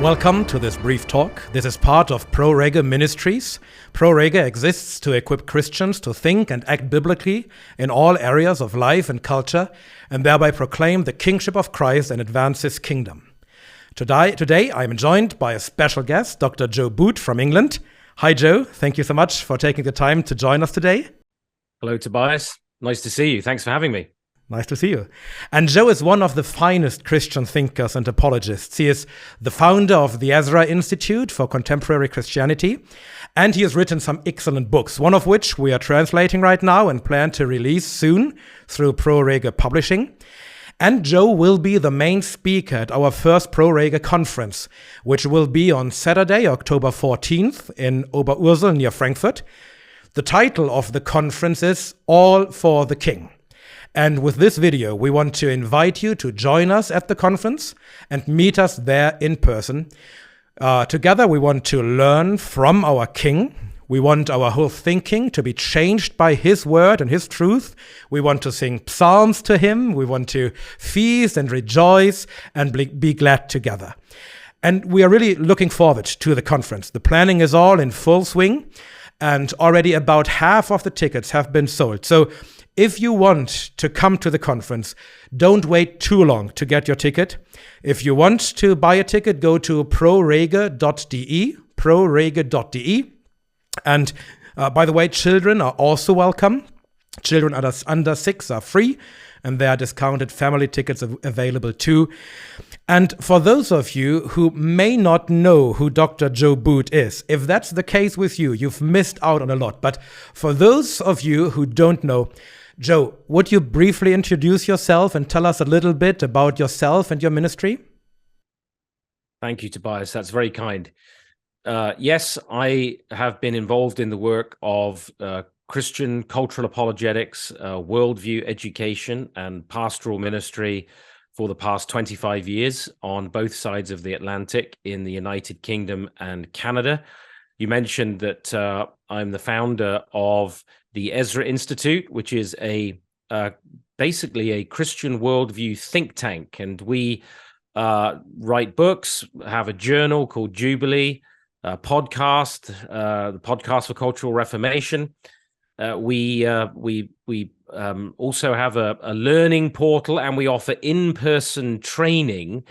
Welcome to this brief talk. This is part of REGE Ministries. REGE exists to equip Christians to think and act biblically in all areas of life and culture, and thereby proclaim the kingship of Christ and advance his kingdom. Today I am joined by a special guest, Dr. Joe Boot from England. Hi, Joe. Thank you so much for taking the time to join us today. Hello, Tobias. Nice to see you. Thanks for having me. Nice to see you. And Joe is one of the finest Christian thinkers and apologists. He is the founder of the Ezra Institute for Contemporary Christianity, and he has written some excellent books, one of which we are translating right now and plan to release soon through REGE Publishing. And Joe will be the main speaker at our first REGE conference, which will be on Saturday, October 14th in Oberursel near Frankfurt. The title of the conference is All for the King. And with this video, we want to invite you to join us at the conference and meet us there in person. Together, we want to learn from our King. We want our whole thinking to be changed by his word and his truth. We want to sing psalms to him. We want to feast and rejoice and be glad together. And we are really looking forward to the conference. The planning is all in full swing, and already about half of the tickets have been sold. So if you want to come to the conference, don't wait too long to get your ticket. If you want to buy a ticket, go to prorege.de, prorege.de. And by the way, children are also welcome. Children under 6 are free, and there are discounted family tickets available too. And for those of you who may not know who Dr. Joe Boot is, if that's the case with you, you've missed out on a lot. But for those of you who don't know, Joe, would you briefly introduce yourself and tell us a little bit about yourself and your ministry? Thank you, Tobias. That's very kind. Yes, I have been involved in the work of Christian cultural apologetics, worldview education, and pastoral ministry for the past 25 years on both sides of the Atlantic in the United Kingdom and Canada. You mentioned that I'm the founder of the Ezra Institute, which is basically a Christian worldview think tank, and we write books, have a journal called Jubilee, the podcast for Cultural Reformation. We also have a learning portal, and we offer in-person training,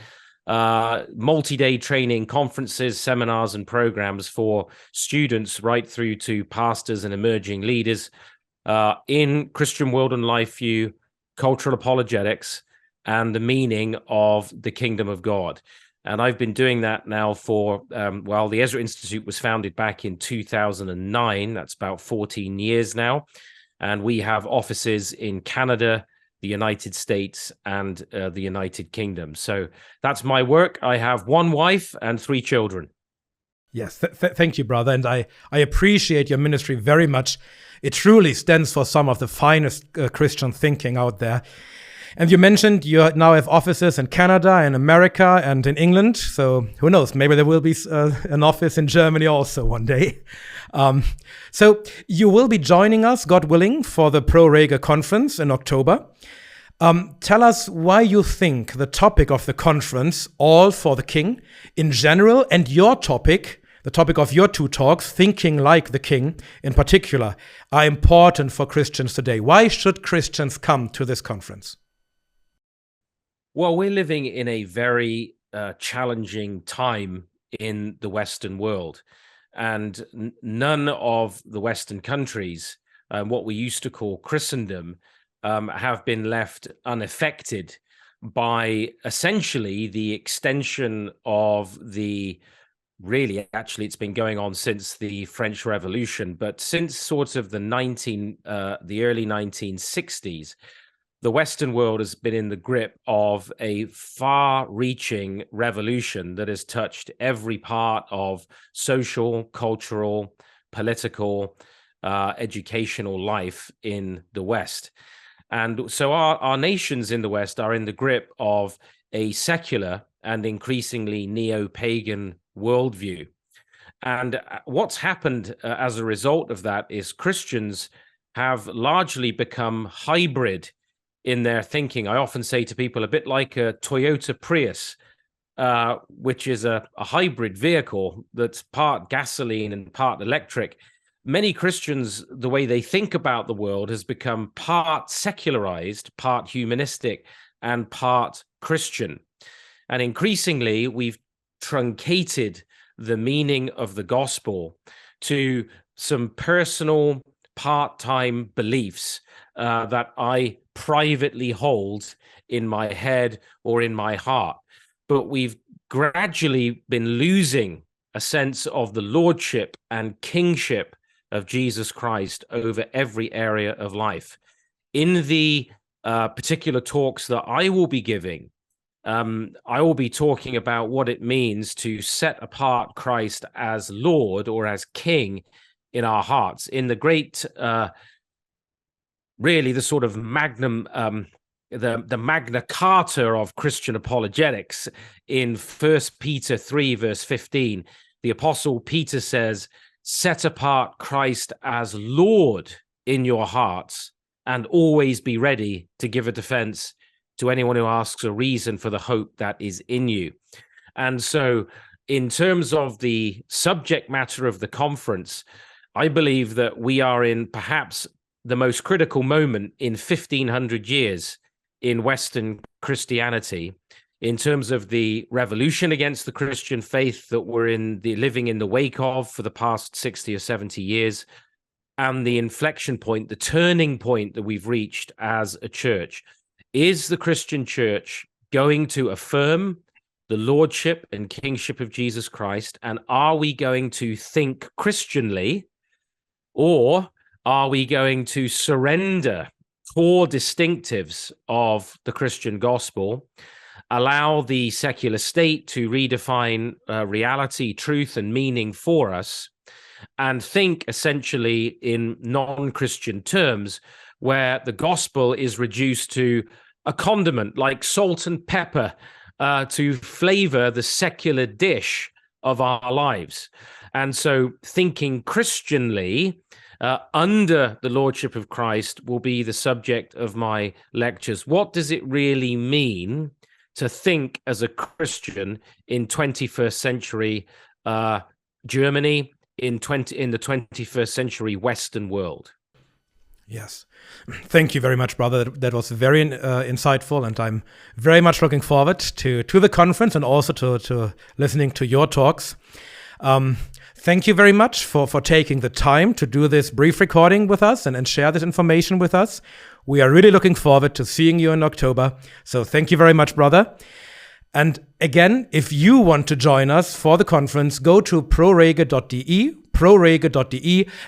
multi-day training, conferences, seminars, and programs for students right through to pastors and emerging leaders in Christian world and life view, cultural apologetics, and the meaning of the kingdom of God. And I've been doing that now for, the Ezra Institute was founded back in 2009. That's about 14 years now. And we have offices in Canada, the United States, and the United Kingdom. So that's my work. I have one wife and 3 children. Yes, thank you, brother. And I appreciate your ministry very much. It truly stands for some of the finest Christian thinking out there. And you mentioned you now have offices in Canada, in America, and in England. So who knows? Maybe there will be an office in Germany also one day. So you will be joining us, God willing, for the REGE conference in October. Tell us why you think the topic of the conference, All for the King, in general, and your topic, the topic of your 2 talks, Thinking Like the King, in particular, are important for Christians today. Why should Christians come to this conference? Well, we're living in a very challenging time in the Western world, and none of the Western countries, what we used to call Christendom, have been left unaffected by essentially the extension of actually it's been going on since the French Revolution, but since sort of the early 1960s, the Western world has been in the grip of a far-reaching revolution that has touched every part of social, cultural, political, educational life in the West. And so our nations in the West are in the grip of a secular and increasingly neo-pagan worldview. And what's happened as a result of that is Christians have largely become hybrid in their thinking. I often say to people, a bit like a Toyota Prius. which is a hybrid vehicle that's part gasoline and part electric. Many Christians, the way they think about the world has become part secularized, part humanistic, and part Christian. And increasingly, we've truncated the meaning of the gospel to some personal, part-time beliefs that I privately hold in my head or in my heart. But we've gradually been losing a sense of the lordship and kingship of Jesus Christ over every area of life. In the particular talks that I will be giving, I will be talking about what it means to set apart Christ as Lord or as King in our hearts. In the great, really the sort of magnum, the Magna Carta of Christian apologetics, in 1 Peter 3, verse 15, the Apostle Peter says, set apart Christ as Lord in your hearts and always be ready to give a defense to anyone who asks a reason for the hope that is in you. And so in terms of the subject matter of the conference, I believe that we are in perhaps the most critical moment in 1500 years in Western Christianity, in terms of the revolution against the Christian faith that we're living in the wake of for the past 60 or 70 years, and the inflection point, the turning point that we've reached as a church. Is the Christian church going to affirm the lordship and kingship of Jesus Christ? And are we going to think Christianly, or are we going to surrender core distinctives of the Christian gospel, allow the secular state to redefine reality, truth, and meaning for us, and think essentially in non-Christian terms, where the gospel is reduced to a condiment like salt and pepper to flavor the secular dish of our lives? And so thinking Christianly under the lordship of Christ will be the subject of my lectures. What does it really mean to think as a Christian in 21st century Germany, in the 21st century Western world? Yes. Thank you very much, brother. That was very insightful, and I'm very much looking forward to the conference and also to listening to your talks. Thank you very much for taking the time to do this brief recording with us and share this information with us. We are really looking forward to seeing you in October. So thank you very much, brother. And again, if you want to join us for the conference, go to prorege.de,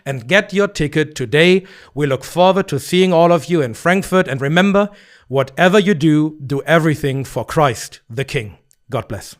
and get your ticket today. We look forward to seeing all of you in Frankfurt. And remember, whatever you do, do everything for Christ, the King. God bless.